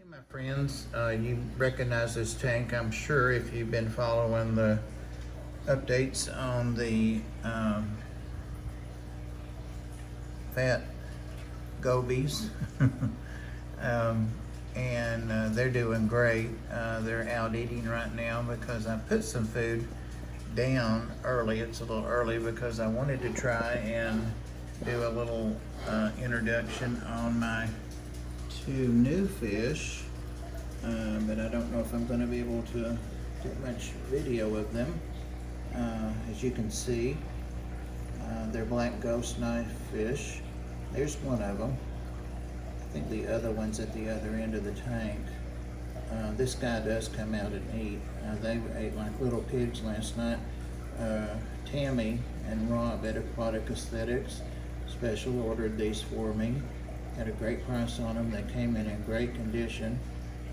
My friends, you recognize this tank, I'm sure, if you've been following the updates on the fat gobies. And they're doing great. They're out eating right now because I put some food down early. It's a little early because I wanted to try and do a little introduction on my two new fish, but I don't know if I'm going to be able to get much video of them. As you can see, they're black ghost knife fish. There's one of them. I think the other one's at the other end of the tank. This guy does come out and eat. They ate like little pigs last night. Tammy and Rob at Aquatic Aesthetics special ordered these for me. Had a great price on them. They came in great condition.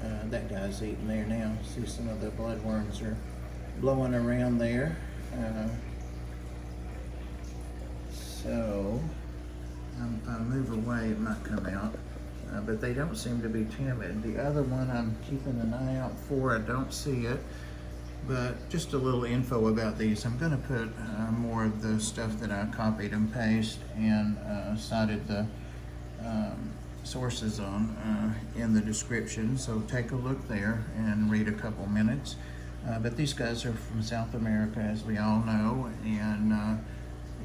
That guy's eating there now. See, some of the bloodworms are blowing around there. So if I move away, it might come out. But they don't seem to be timid. The other one I'm keeping an eye out for. I don't see it. But just a little info about these. I'm going to put more of the stuff that I copied and pasted and cited the sources on in the description. So take a look there and read a couple minutes. But these guys are from South America, as we all know, and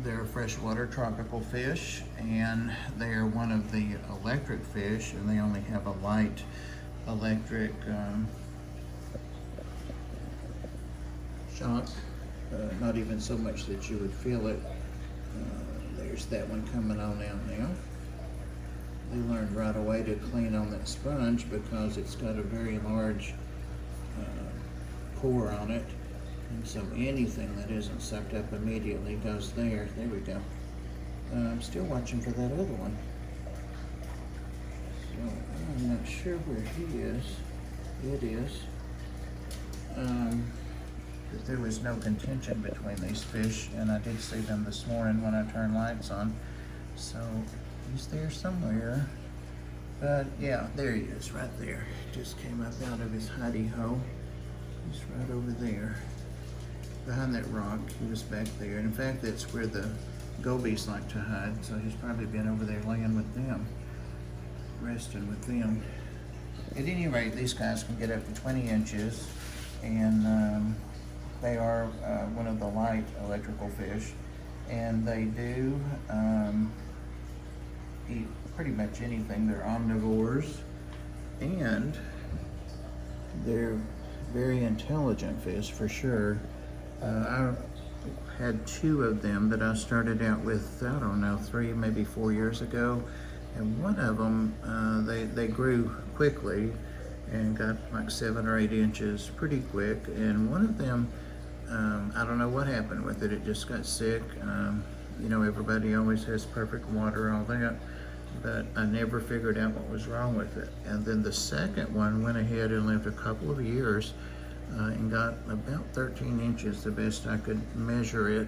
they're freshwater tropical fish, and they are one of the electric fish, and they only have a light electric shock, not even so much that you would feel it. There's that one coming on out now. They learned right away to clean on that sponge because it's got a very large pore on it. And so anything that isn't sucked up immediately goes there. There we go. I'm still watching for that other one. So I'm not sure where he is. It is. But there was no contention between these fish, and I did see them this morning when I turned lights on. So he's there somewhere. But yeah, there he is, right there. Just came up out of his hidey hole. He's right over there. Behind that rock, he was back there. And in fact, that's where the gobies like to hide. So he's probably been over there laying with them, resting with them. At any rate, these guys can get up to 20 inches, and they are one of the light electrical fish, and they do eat pretty much anything. They're omnivores, and they're very intelligent fish for sure. I had two of them that I started out with, I don't know, 3, maybe 4 years ago, and one of them, they grew quickly and got like 7 or 8 inches pretty quick, and one of them, I don't know what happened with it. It just got sick. You know, everybody always has perfect water, all that, but I never figured out what was wrong with it. And then the second one went ahead and lived a couple of years and got about 13 inches, the best I could measure it.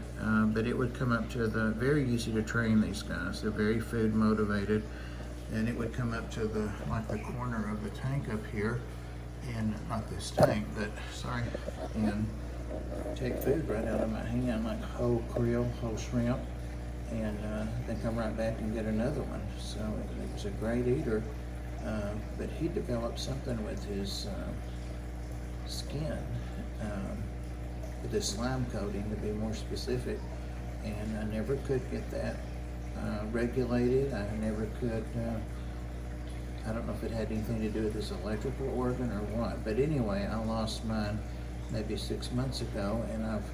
But it would come up to very easy to train these guys. They're very food motivated, and it would come up to the corner of the tank up here, and not this tank, but sorry, and take food right out of my hand, like whole krill, whole shrimp, and then come right back and get another one. So it was a great eater, but he developed something with his skin, with his slime coating to be more specific, and I never could get that regulated. I never could, I don't know if it had anything to do with his electrical organ or what, but anyway, I lost mine maybe 6 months ago, and I've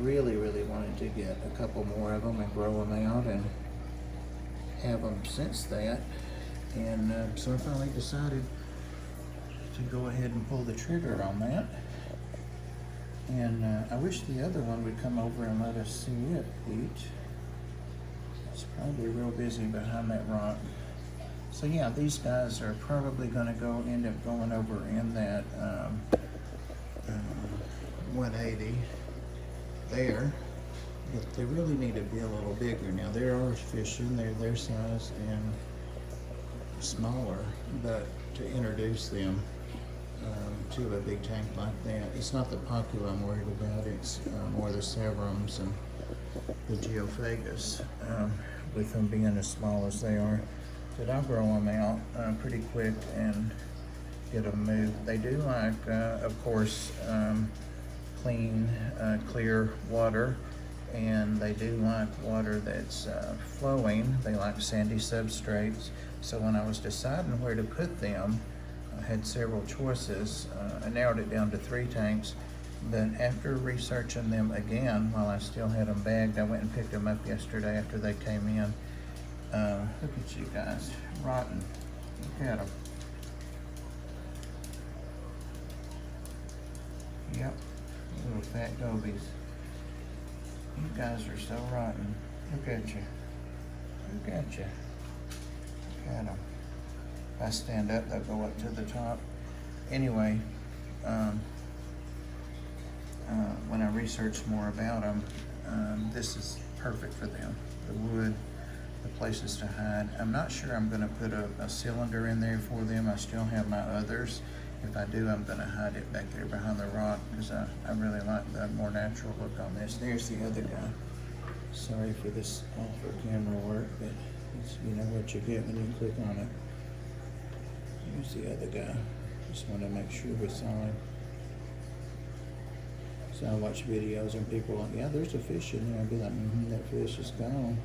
really wanted to get a couple more of them and grow them out and have them since that. And so I finally decided to go ahead and pull the trigger on that. And I wish the other one would come over and let us see it eat. It's probably real busy behind that rock. So yeah, these guys are probably going to end up going over in that 180 there, but they really need to be a little bigger. Now there are fish in there their size and smaller, but to introduce them to a big tank like that. It's not the Pocula I'm worried about, it's more the Severums and the Geophagus, with them being as small as they are. But I'll grow them out pretty quick and get them moved. They do like, of course, clean, clear water, and they do like water that's flowing. They like sandy substrates. So when I was deciding where to put them, I had several choices. I narrowed it down to 3 tanks, but after researching them again, while I still had them bagged, I went and picked them up yesterday after they came in. Look at you guys, rotten. Look at them. Yep, little fat gobies. You guys are so rotten. Look at you. Look at you. Look at them. If I stand up, they'll go up to the top. Anyway, when I researched more about them, this is perfect for them. The wood, the places to hide. I'm not sure I'm gonna put a cylinder in there for them. I still have my others. If I do, I'm gonna hide it back there behind the rock because I really like the more natural look on this. There's the other guy. Sorry for this awful camera work, but you know what you get when you click on it. Here's the other guy. Just want to make sure we saw him. So I watch videos and people are like, yeah, there's a fish in there. I'd be like, that fish is gone.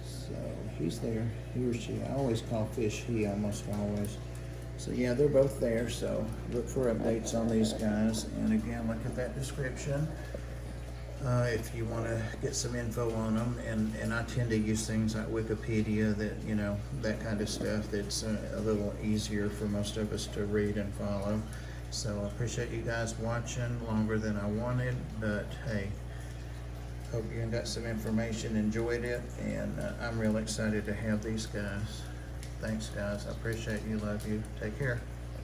So he's there, he or she. I always call fish he, almost always. So yeah, they're both there. So look for updates on these guys. And again, look at that description. If you want to get some info on them, and I tend to use things like Wikipedia, that, you know, that kind of stuff that's a little easier for most of us to read and follow. So I appreciate you guys watching, longer than I wanted, but hey, hope you got some information, enjoyed it, and I'm real excited to have these guys. Thanks guys, I appreciate you, love you, take care.